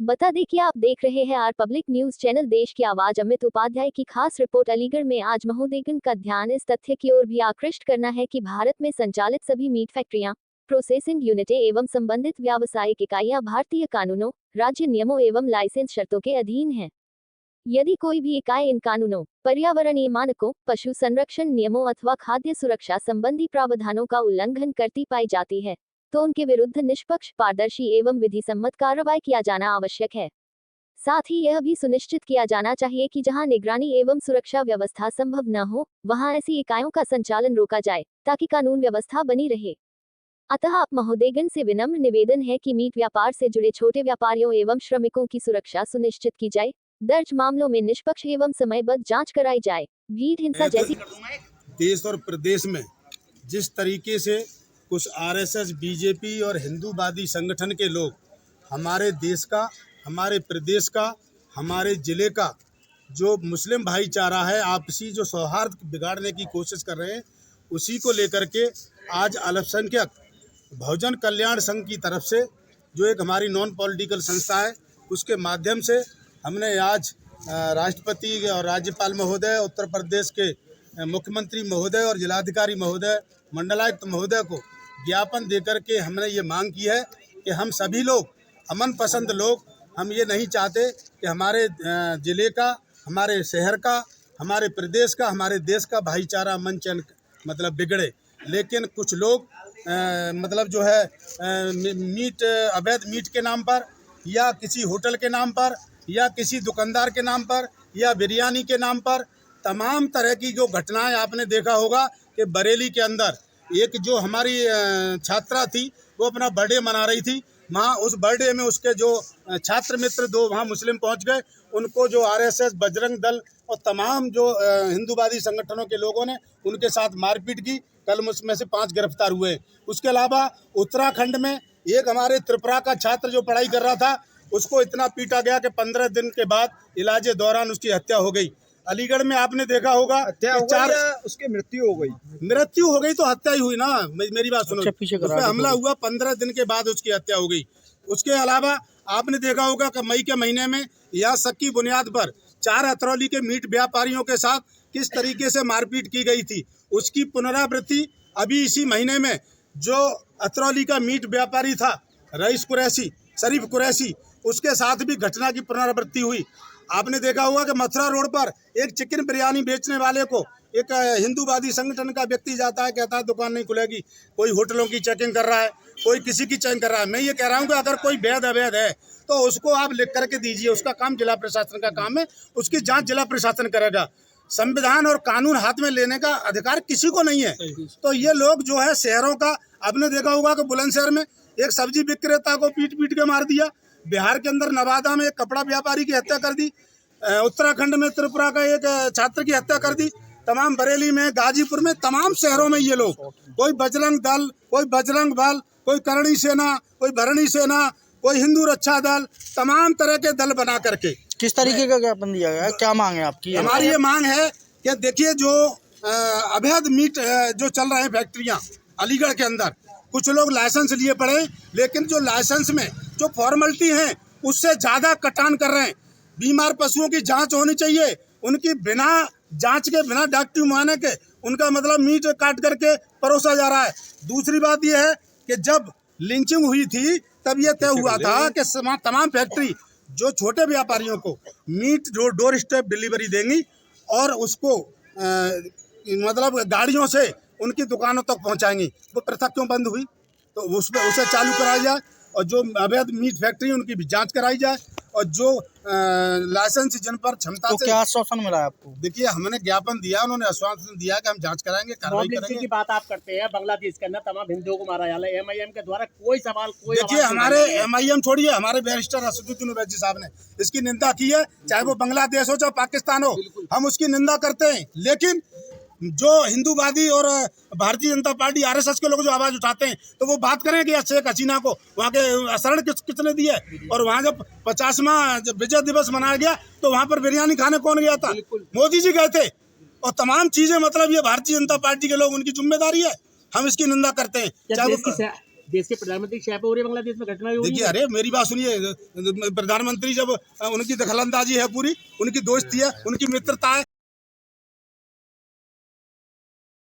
बता दें कि आप देख रहे हैं आर पब्लिक न्यूज चैनल। देश की आवाज अमित उपाध्याय की खास रिपोर्ट। अलीगढ़ में आज महोदयगण का ध्यान इस तथ्य की ओर भी आकृष्ट करना है कि भारत में संचालित सभी मीट फैक्ट्रियां, प्रोसेसिंग यूनिटें एवं संबंधित व्यावसायिक इकाइयां भारतीय कानूनों, राज्य नियमों एवं लाइसेंस शर्तों के अधीन हैं। यदि कोई भी इकाई इन कानूनों, पर्यावरणीय मानकों, पशु संरक्षण नियमों अथवा खाद्य सुरक्षा संबंधी प्रावधानों का उल्लंघन करती पाई जाती है, तो उनके विरुद्ध निष्पक्ष, पारदर्शी एवं विधि सम्मत कार्रवाई किया जाना आवश्यक है। साथ ही यह भी सुनिश्चित किया जाना चाहिए कि जहां निगरानी एवं सुरक्षा व्यवस्था संभव न हो, वहां ऐसी इकाइयों का संचालन रोका जाए, ताकि कानून व्यवस्था बनी रहे। अतः आप महोदयगण से विनम्र निवेदन है कि मीट व्यापार से जुड़े छोटे व्यापारियों एवं श्रमिकों की सुरक्षा सुनिश्चित की जाए, दर्ज मामलों में निष्पक्ष एवं समयबद्ध जांच कराई जाए। भीड़ हिंसा जैसी देश और प्रदेश में जिस तरीके से कुछ आरएसएस, बीजेपी और हिंदूवादी संगठन के लोग हमारे देश का, हमारे प्रदेश का, हमारे ज़िले का जो मुस्लिम भाईचारा है, आपसी जो सौहार्द बिगाड़ने की कोशिश कर रहे हैं, उसी को लेकर के आज अल्पसंख्यक बहुजन कल्याण संघ की तरफ से, जो एक हमारी नॉन पॉलिटिकल संस्था है, उसके माध्यम से हमने आज राष्ट्रपति और राज्यपाल महोदय, उत्तर प्रदेश के मुख्यमंत्री महोदय और जिलाधिकारी महोदय, मंडलायुक्त महोदय को ज्ञापन देकर के हमने ये मांग की है कि हम सभी लोग अमन पसंद लोग, हम ये नहीं चाहते कि हमारे ज़िले का, हमारे शहर का, हमारे प्रदेश का, हमारे देश का भाईचारा अमन चैन मतलब बिगड़े। लेकिन कुछ लोग मतलब जो है अवैध मीट के नाम पर, या किसी होटल के नाम पर, या किसी दुकानदार के नाम पर, या बिरयानी के नाम पर, तमाम तरह की जो घटनाएं आपने देखा होगा कि बरेली के अंदर एक जो हमारी छात्रा थी, वो अपना बर्थडे मना रही थी। वहाँ उस बर्थडे में उसके जो छात्र मित्र दो वहाँ मुस्लिम पहुँच गए, उनको जो आरएसएस, बजरंग दल और तमाम जो हिंदूवादी संगठनों के लोगों ने उनके साथ मारपीट की। कल उसमें से 5 गिरफ्तार हुए। उसके अलावा उत्तराखंड में एक हमारे त्रिपुरा का छात्र जो पढ़ाई कर रहा था, उसको इतना पीटा गया कि 15 दिन के बाद इलाज दौरान उसकी हत्या हो गई। अलीगढ़ में आपने देखा होगा उसकी मृत्यु हो गई तो हत्या ही हुई ना। मेरी बात सुनो, उस पर हमला हुआ, 15 दिन के बाद उसकी हत्या हो गई। उसके अलावा आपने देखा होगा कि मई के महीने में या शक की बुनियाद पर 4 अतरौली के मीट व्यापारियों के साथ किस तरीके से मारपीट की गई थी, उसकी पुनरावृत्ति अभी इसी महीने में जो अतरौली का मीट व्यापारी था रईस कुरैशी, शरीफ कुरैशी, उसके साथ भी घटना की पुनरावृत्ति हुई। आपने देखा होगा कि मथुरा रोड पर एक चिकन बिरयानी बेचने वाले को एक हिंदूवादी संगठन का व्यक्ति जाता है, कहता है दुकान नहीं खुलेगी। कोई होटलों की चेकिंग कर रहा है, कोई किसी की चेकिंग कर रहा है। मैं ये कह रहा हूँ कि अगर कोई वैध अवैध है तो उसको आप लिख करके दीजिए, उसका काम जिला प्रशासन का काम है, उसकी जांच जिला प्रशासन करेगा। संविधान और कानून हाथ में लेने का अधिकार किसी को नहीं है। तो ये लोग जो है शहरों का, आपने देखा होगा कि बुलंदशहर में एक सब्जी विक्रेता को पीट के मार दिया। बिहार के अंदर नवादा में एक कपड़ा व्यापारी की हत्या कर दी। उत्तराखंड में त्रिपुरा का एक छात्र की हत्या कर दी। तमाम बरेली में, गाजीपुर में, तमाम शहरों में ये लोग, कोई बजरंग दल, कोई बजरंग बल, कोई करणी सेना, कोई भरणी सेना, कोई हिंदू रक्षा दल, तमाम तरह के दल बना करके। किस तरीके का ज्ञापन दिया गया है? क्या मांग है आपकी? हमारी ये मांग है कि देखिए, जो अवैध मीट जो चल रहे हैं फैक्ट्रियाँ अलीगढ़ के अंदर, कुछ लोग लाइसेंस लिए पड़े, लेकिन जो लाइसेंस में जो फॉर्मेलिटी है उससे ज़्यादा कटान कर रहे हैं। बीमार पशुओं की जांच होनी चाहिए, उनकी बिना जांच के, बिना डॉक्टरी मुआयने के उनका मतलब मीट काट करके परोसा जा रहा है। दूसरी बात यह है कि जब लिंचिंग हुई थी तब यह तय हुआ था कि तमाम फैक्ट्री जो छोटे व्यापारियों को मीट डोर स्टेप डिलीवरी देंगी और उसको मतलब गाड़ियों से उनकी दुकानों तक पहुंचाएंगी। वो प्रथा क्यों बंद हुई? तो उसे चालू कराया जाए, और जो अवैध मीट फैक्ट्री उनकी भी जांच कराई जाए, और जो लाइसेंस जिन पर क्षमता तो से। क्या आश्वासन मिला है आपको? देखिए, हमने ज्ञापन दिया, उन्होंने आश्वासन दिया कि हम जांच कराएंगे, कार्रवाई करेंगे। की बात आप करते हैं, बांग्लादेश के अंदर तमाम हिंदुओं को मारा जा रहा है, एमआईएम के द्वारा कोई सवाल, कोई देखिए, हमारे एमआईएम छोड़िए, हमारे बैरिस्टर असदुद्दीन ओवैसी साहब ने इसकी निंदा की है, चाहे वो बांग्लादेश हो चाहे पाकिस्तान हो, हम उसकी निंदा करते हैं। लेकिन जो हिंदूवादी और भारतीय जनता पार्टी आरएसएस के लोग जो आवाज उठाते हैं, तो वो बात करें कि शेख हसीना को वहाँ के शरण किसने दी है, और वहाँ जब 50वां विजय दिवस मनाया गया तो वहाँ पर बिरयानी खाने कौन गया था? मोदी जी गए थे। और तमाम चीजें मतलब ये भारतीय जनता पार्टी के लोग, उनकी जिम्मेदारी है, हम इसकी निंदा करते हैं। देश के प्रधानमंत्री शह पे हो रही है बांग्लादेश में घटना हुई देखिए, अरे मेरी बात सुनिए, प्रधानमंत्री जब उनकी दखलंदाजी है, पूरी उनकी दोस्ती है, उनकी मित्रता है,